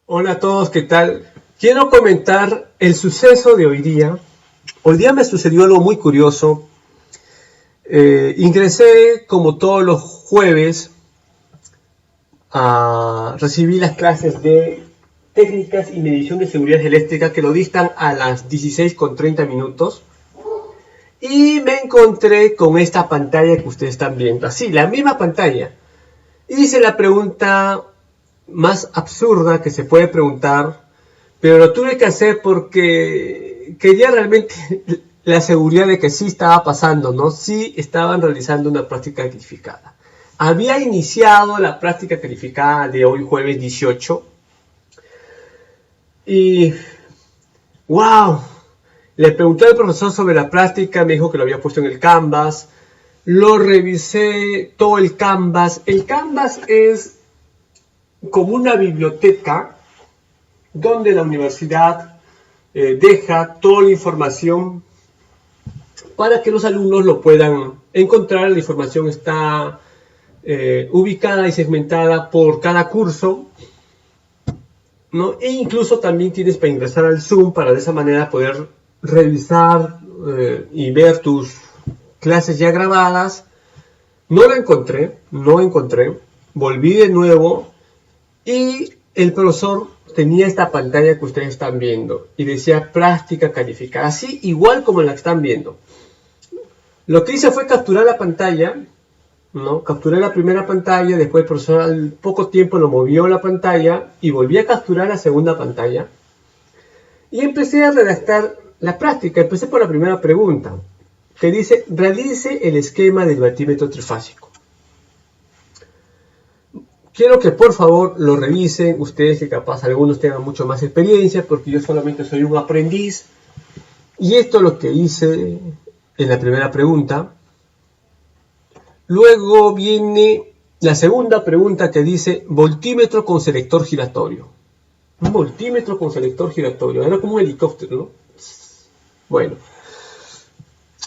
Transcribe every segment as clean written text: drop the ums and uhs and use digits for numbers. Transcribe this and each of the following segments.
Hola a todos, ¿qué tal? Quiero comentar el suceso de hoy día. Hoy día me sucedió algo muy curioso. Ingresé como todos los jueves a recibir las clases de técnicas y medición de seguridad eléctrica que lo dictan a las 16:30. Y me encontré con esta pantalla que ustedes están viendo. Así, la misma pantalla. Hice la pregunta más absurda que se puede preguntar, pero lo tuve que hacer porque quería realmente la seguridad de que sí estaba pasando, ¿no? Sí estaban realizando una práctica calificada. Había iniciado la práctica calificada de hoy jueves 18 y ¡wow! Le pregunté al profesor sobre la práctica, me dijo que lo había puesto en el Canvas. Lo revisé todo el Canvas. El Canvas es como una biblioteca donde la universidad deja toda la información para que los alumnos lo puedan encontrar. La información está ubicada y segmentada por cada curso, ¿no? E incluso también tienes para ingresar al Zoom para de esa manera poder revisar y ver tus clases ya grabadas. No encontré, volví de nuevo y el profesor tenía esta pantalla que ustedes están viendo y decía práctica calificada, así igual como la que están viendo. Lo que hice fue capturar la pantalla, ¿no? Capturé la primera pantalla, después el profesor al poco tiempo lo movió la pantalla y volví a capturar la segunda pantalla y empecé a redactar la práctica. Empecé por la primera pregunta, que dice, realice el esquema del voltímetro trifásico. Quiero que por favor lo revisen, ustedes que capaz algunos tengan mucho más experiencia, porque yo solamente soy un aprendiz. Y esto es lo que hice en la primera pregunta. Luego viene la segunda pregunta que dice voltímetro con selector giratorio. Un voltímetro con selector giratorio, era como un helicóptero, ¿no? Bueno,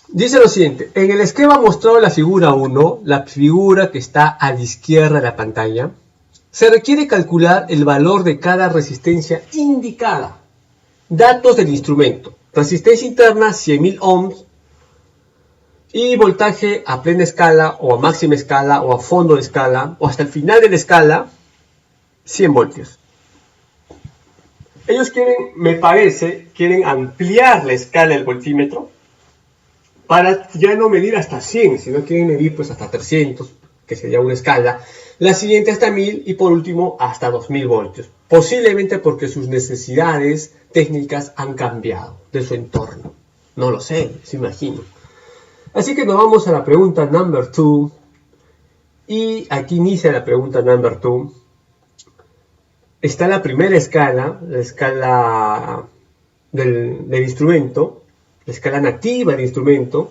dice lo siguiente, en el esquema mostrado en la figura 1, la figura que está a la izquierda de la pantalla, se requiere calcular el valor de cada resistencia indicada. Datos del instrumento. Resistencia interna 100.000 ohms y voltaje a plena escala o a máxima escala o a fondo de escala o hasta el final de la escala 100 voltios. Ellos quieren ampliar la escala del voltímetro para ya no medir hasta 100, sino quieren medir pues hasta 300, que sería una escala. La siguiente hasta 1000 y por último hasta 2000 voltios. Posiblemente porque sus necesidades técnicas han cambiado de su entorno. No lo sé, se imagino. Así que nos vamos a la pregunta number 2. Y aquí inicia la pregunta number 2. Está la primera escala, la escala del instrumento, la escala nativa del instrumento,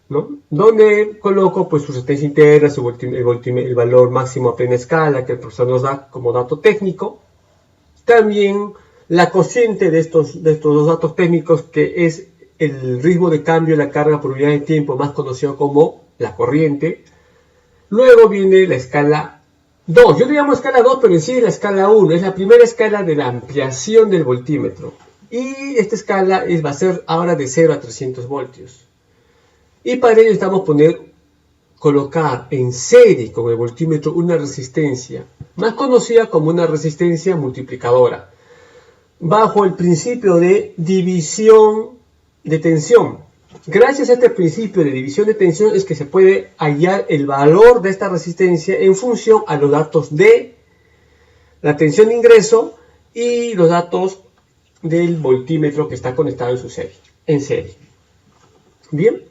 ¿no? Donde coloco pues su resistencia interna, el valor máximo a plena escala que el profesor nos da como dato técnico. También la cociente de estos dos datos técnicos, que es el ritmo de cambio de la carga por unidad de tiempo, más conocido como la corriente. Luego viene la escala 2. Yo le llamo escala 2, pero en sí es la escala 1. Es la primera escala de la ampliación del voltímetro. Y esta escala va a ser ahora de 0 a 300 voltios. Y para ello estamos colocar en serie con el voltímetro una resistencia, más conocida como una resistencia multiplicadora, bajo el principio de división de tensión. Gracias a este principio de división de tensión es que se puede hallar el valor de esta resistencia en función a los datos de la tensión de ingreso y los datos del voltímetro que está conectado en serie. Bien,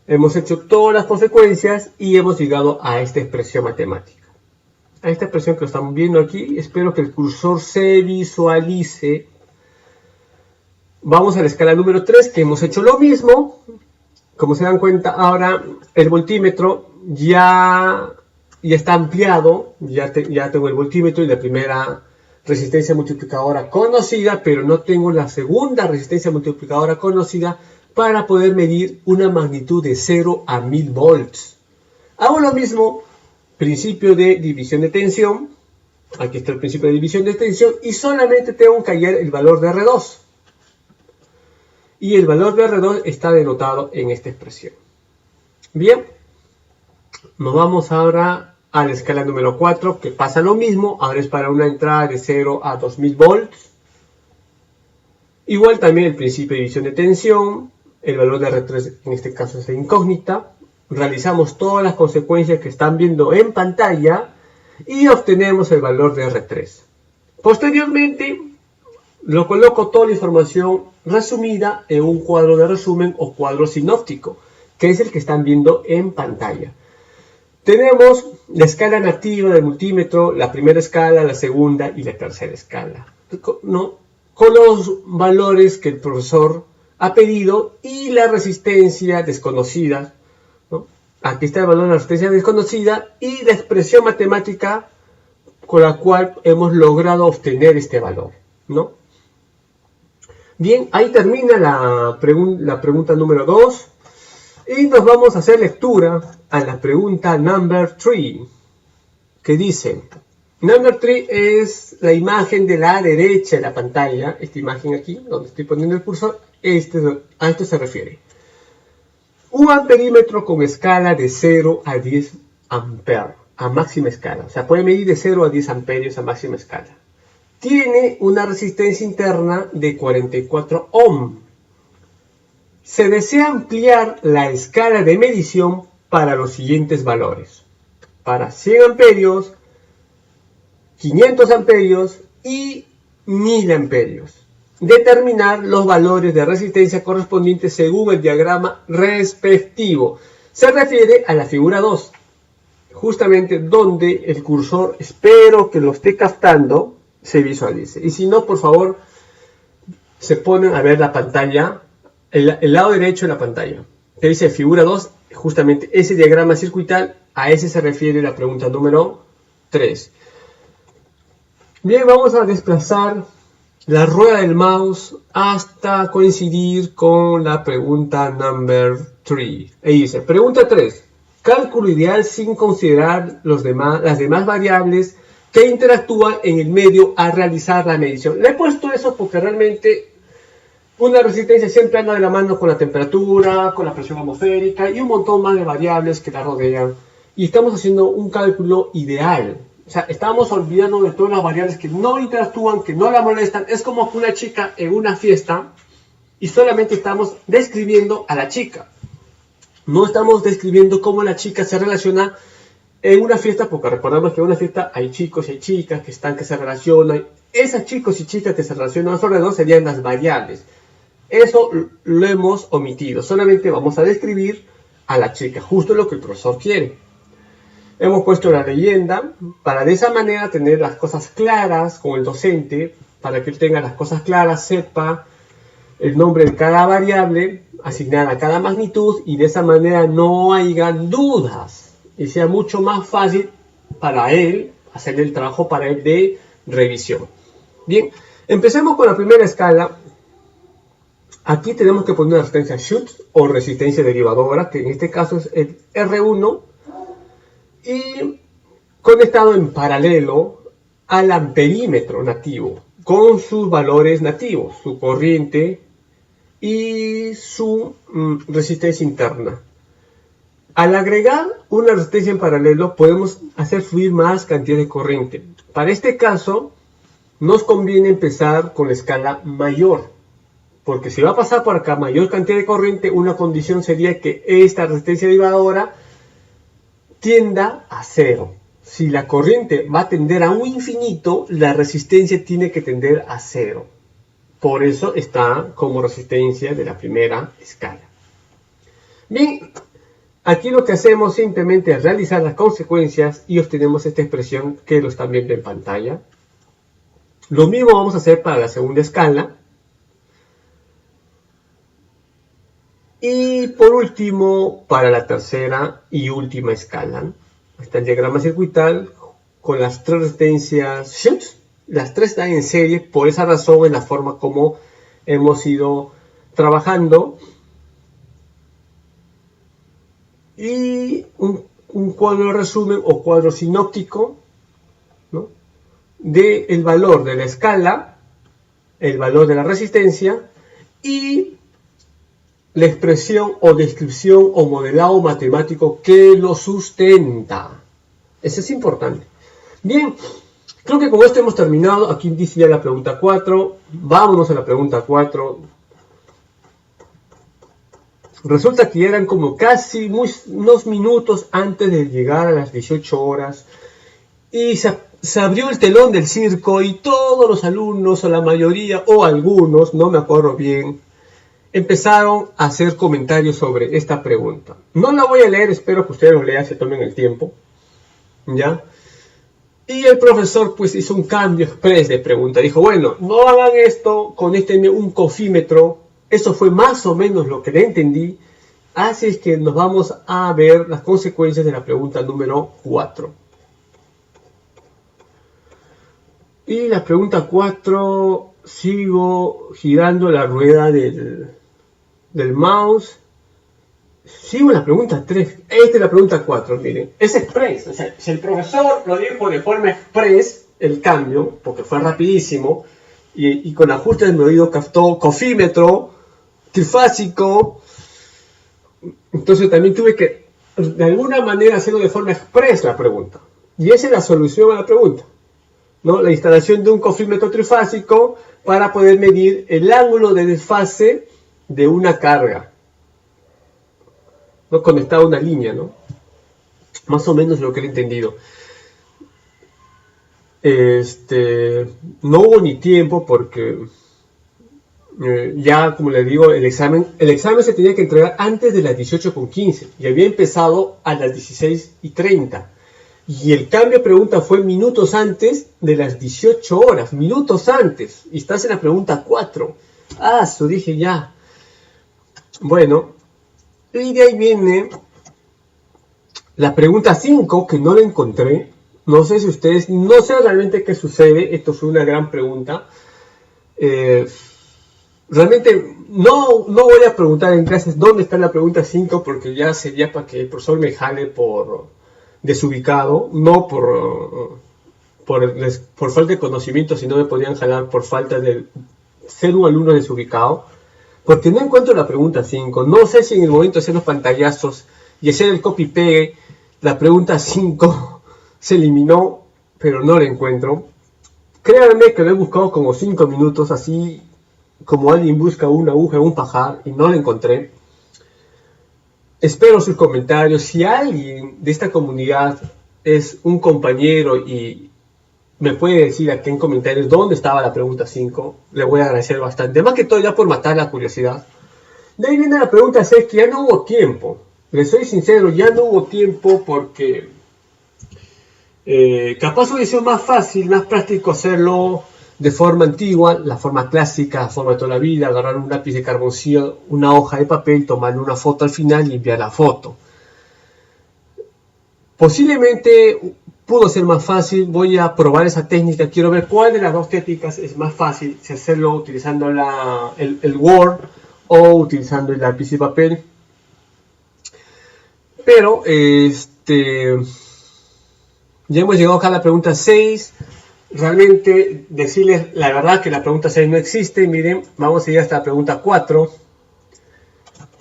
hemos hecho todas las consecuencias y hemos llegado a esta expresión matemática. A esta expresión que estamos viendo aquí, espero que el cursor se visualice. Vamos a la escala número 3, que hemos hecho lo mismo. Como se dan cuenta, ahora el voltímetro ya está ampliado. Ya tengo el voltímetro y la primera resistencia multiplicadora conocida, pero no tengo la segunda resistencia multiplicadora conocida para poder medir una magnitud de 0 a 1000 volts. Hago lo mismo, principio de división de tensión. Aquí está el principio de división de extensión y solamente tengo que hallar el valor de R2. Y el valor de R2 está denotado en esta expresión. Bien, nos vamos ahora a la escala número 4, que pasa lo mismo. Ahora es para una entrada de 0 a 2000 volts. Igual también el principio de división de tensión. El valor de R3 en este caso es incógnita. Realizamos todas las consecuencias que están viendo en pantalla y obtenemos el valor de R3. Posteriormente, lo coloco toda la información resumida en un cuadro de resumen o cuadro sinóptico, que es el que están viendo en pantalla. Tenemos la escala nativa del multímetro, la primera escala, la segunda y la tercera escala, ¿no? Con los valores que el profesor ha pedido y la resistencia desconocida, ¿no? Aquí está el valor de la resistencia desconocida y la expresión matemática con la cual hemos logrado obtener este valor, ¿no? Bien, ahí termina la pregunta número 2 y nos vamos a hacer lectura a la pregunta number 3, que dice: number 3 es la imagen de la derecha de la pantalla, esta imagen aquí, donde estoy poniendo el cursor, a esto se refiere. Un amperímetro con escala de 0 a 10 amperes, a máxima escala, o sea, puede medir de 0 a 10 amperios a máxima escala. Tiene una resistencia interna de 44 ohm. Se desea ampliar la escala de medición para los siguientes valores: para 100 amperios, 500 amperios y 1000 amperios. Determinar los valores de resistencia correspondientes según el diagrama respectivo. Se refiere a la figura 2, justamente donde el cursor, espero que lo esté captando, se visualice. Y si no, por favor, se ponen a ver la pantalla, el lado derecho de la pantalla, que dice figura 2, justamente ese diagrama circuital, a ese se refiere la pregunta número 3. Bien, vamos a desplazar la rueda del mouse hasta coincidir con la pregunta number 3. Ahí dice, pregunta 3. Cálculo ideal sin considerar las demás variables que interactúan en el medio al realizar la medición. Le he puesto eso porque realmente una resistencia siempre anda de la mano con la temperatura, con la presión atmosférica y un montón más de variables que la rodean. Y estamos haciendo un cálculo ideal. O sea, estamos olvidando de todas las variables que no interactúan, que no la molestan. Es como una chica en una fiesta y solamente estamos describiendo a la chica. No estamos describiendo cómo la chica se relaciona en una fiesta, porque recordamos que en una fiesta hay chicos y hay chicas que se relacionan. Esos chicos y chicas que se relacionan a su alrededor serían las variables. Eso lo hemos omitido. Solamente vamos a describir a la chica, justo lo que el profesor quiere. Hemos puesto la leyenda para de esa manera tener las cosas claras con el docente, para que él tenga las cosas claras, sepa el nombre de cada variable asignada a cada magnitud y de esa manera no haya dudas y sea mucho más fácil para él hacer el trabajo para él de revisión. Bien, empecemos con la primera escala. Aquí tenemos que poner una resistencia Schutz o resistencia derivadora, que en este caso es el R1, y conectado en paralelo al amperímetro nativo, con sus valores nativos, su corriente y su resistencia interna. Al agregar una resistencia en paralelo, podemos hacer fluir más cantidad de corriente. Para este caso, nos conviene empezar con la escala mayor, porque si va a pasar por acá mayor cantidad de corriente, una condición sería que esta resistencia derivadora tienda a cero. Si la corriente va a tender a un infinito, la resistencia tiene que tender a cero. Por eso está como resistencia de la primera escala. Bien, aquí lo que hacemos simplemente es realizar las consecuencias y obtenemos esta expresión que lo están viendo en pantalla. Lo mismo vamos a hacer para la segunda escala. Y por último, para la tercera y última escala, está el diagrama circuital con las tres resistencias Schutz. Las tres están en serie, por esa razón es la forma como hemos ido trabajando. Y un cuadro de resumen o cuadro sinóptico, ¿no? del valor de la escala, el valor de la resistencia y la expresión o descripción o modelado matemático que lo sustenta. Eso es importante. Bien, creo que con esto hemos terminado. Aquí dice ya la pregunta 4. Vámonos a la pregunta 4. Resulta que eran como casi unos minutos antes de llegar a las 18 horas y se abrió el telón del circo y todos los alumnos, o la mayoría, o algunos, no me acuerdo bien, empezaron a hacer comentarios sobre esta pregunta. No la voy a leer, espero que ustedes lo lean, se tomen el tiempo, ¿ya? Y el profesor pues hizo un cambio express de pregunta. Dijo, bueno, no hagan esto con un cofímetro. Eso fue más o menos lo que le entendí. Así es que nos vamos a ver las consecuencias de la pregunta número 4. Y la pregunta 4, sigo girando la rueda del mouse. Sigo en la pregunta 3. Esta es la pregunta 4, miren. Es express. O sea, si el profesor lo dijo de forma express, el cambio, porque fue rapidísimo, y con ajustes de oído captó cofímetro, trifásico, entonces también tuve que, de alguna manera, hacerlo de forma express la pregunta. Y esa es la solución a la pregunta, ¿no? La instalación de un cofímetro trifásico para poder medir el ángulo de desfase de una carga, ¿no? Conectado a una línea, ¿no? Más o menos lo que he entendido. No hubo ni tiempo porque ya, como les digo, el examen se tenía que entregar antes de las 18:15 y había empezado a las 16:30. Y el cambio de pregunta fue minutos antes de las 18 horas, minutos antes. Y estás en la pregunta 4. Dije ya. Bueno, y de ahí viene la pregunta 5, que no la encontré. No sé si ustedes, no sé realmente qué sucede. Esto fue una gran pregunta. Realmente no voy a preguntar en clases dónde está la pregunta 5, porque ya sería para que el profesor me jale por desubicado, no por falta de conocimiento, sino me podrían jalar por falta de ser un alumno desubicado, porque no encuentro la pregunta 5. No sé si en el momento de hacer los pantallazos y hacer el copy-pegue, la pregunta 5 se eliminó, pero no la encuentro. Créanme que lo he buscado como 5 minutos, así como alguien busca una aguja en un pajar, y no la encontré. Espero sus comentarios. Si alguien de esta comunidad es un compañero y me puede decir aquí en comentarios dónde estaba la pregunta 5, le voy a agradecer bastante. Más que todo ya por matar la curiosidad. De ahí viene la pregunta 6, que ya no hubo tiempo. Les soy sincero, ya no hubo tiempo porque capaz hubiese sido más fácil, más práctico hacerlo de forma antigua, la forma clásica, la forma de toda la vida, agarrar un lápiz de carboncillo, una hoja de papel, tomarle una foto al final y enviar la foto. Posiblemente pudo ser más fácil. Voy a probar esa técnica. Quiero ver cuál de las dos técnicas es más fácil, si hacerlo utilizando el Word o utilizando el lápiz de papel. Pero ya hemos llegado acá a la pregunta 6. Realmente decirles la verdad que la pregunta 6 no existe. Miren, vamos a ir hasta la pregunta 4.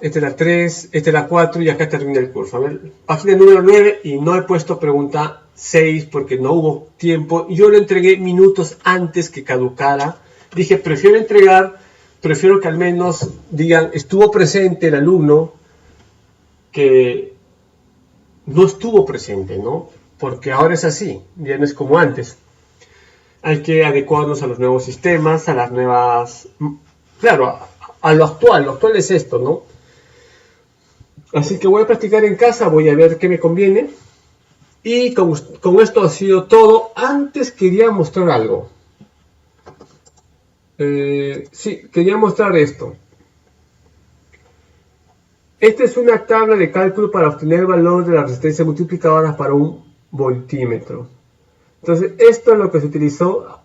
Esta es la 3, esta es la 4 y acá termina el curso. A ver, página número 9, y no he puesto pregunta 6 porque no hubo tiempo. Yo lo entregué minutos antes que caducara. Dije, prefiero que al menos digan, estuvo presente el alumno, que no estuvo presente, ¿no? Porque ahora es así, ya no es como antes. Hay que adecuarnos a los nuevos sistemas, a las nuevas... Claro, a lo actual. Lo actual es esto, ¿no? Así que voy a practicar en casa, voy a ver qué me conviene. Y con esto ha sido todo. Antes quería mostrar algo. Sí, quería mostrar esto. Esta es una tabla de cálculo para obtener el valor de la resistencia multiplicadora para un voltímetro. Entonces, esto es lo que se utilizó.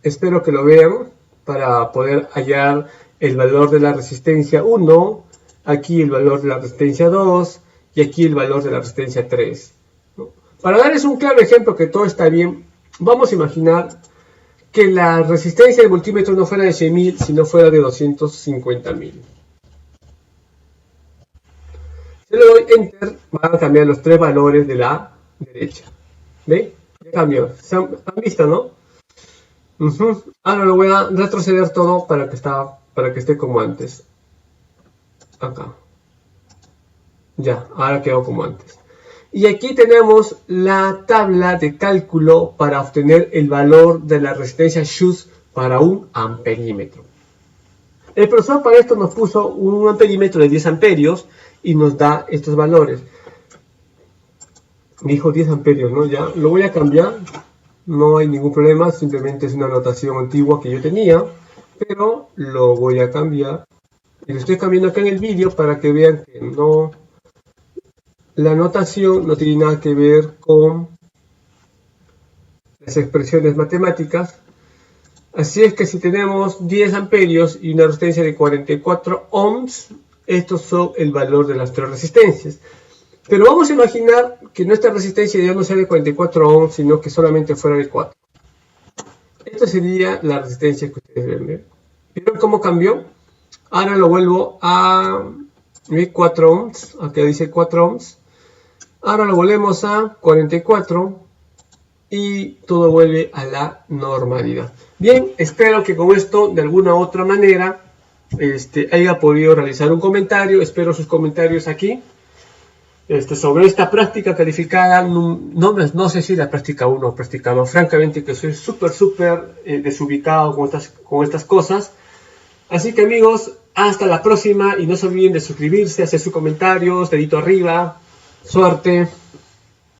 Espero que lo vean para poder hallar el valor de la resistencia 1, aquí el valor de la resistencia 2 y aquí el valor de la resistencia 3. ¿No? Para darles un claro ejemplo que todo está bien, Vamos a imaginar que la resistencia del multímetro no fuera de 100.000, sino fuera de 250.000. Si le doy Enter, van a cambiar los tres valores de la derecha. ¿Ven? Ya cambió. ¿Han visto, no? Ahora lo voy a retroceder todo para que esté como antes. Acá. Ya, ahora quedó como antes. Y aquí tenemos la tabla de cálculo para obtener el valor de la resistencia Schutz para un amperímetro. El profesor para esto nos puso un amperímetro de 10 amperios y nos da estos valores. Me dijo 10 amperios, ¿no? Ya, lo voy a cambiar. No hay ningún problema, simplemente es una anotación antigua que yo tenía, pero lo voy a cambiar. Y lo estoy cambiando acá en el vídeo para que vean que no... La anotación no tiene nada que ver con las expresiones matemáticas. Así es que si tenemos 10 amperios y una resistencia de 44 ohms, estos son el valor de las tres resistencias. Pero vamos a imaginar que nuestra resistencia ya no sea de 44 ohms, sino que solamente fuera de 4. Esta sería la resistencia que ustedes ven. ¿Vieron cómo cambió? Ahora lo vuelvo a 4 ohms. Aquí dice 4 ohms. Ahora lo volvemos a 44 y todo vuelve a la normalidad. Bien, espero que con esto de alguna u otra manera haya podido realizar un comentario. Espero sus comentarios aquí sobre esta práctica calificada. No sé si la práctica 1 o práctica 2. Francamente que soy súper desubicado con estas cosas. Así que amigos, hasta la próxima y no se olviden de suscribirse, hacer sus comentarios, dedito arriba. Suerte.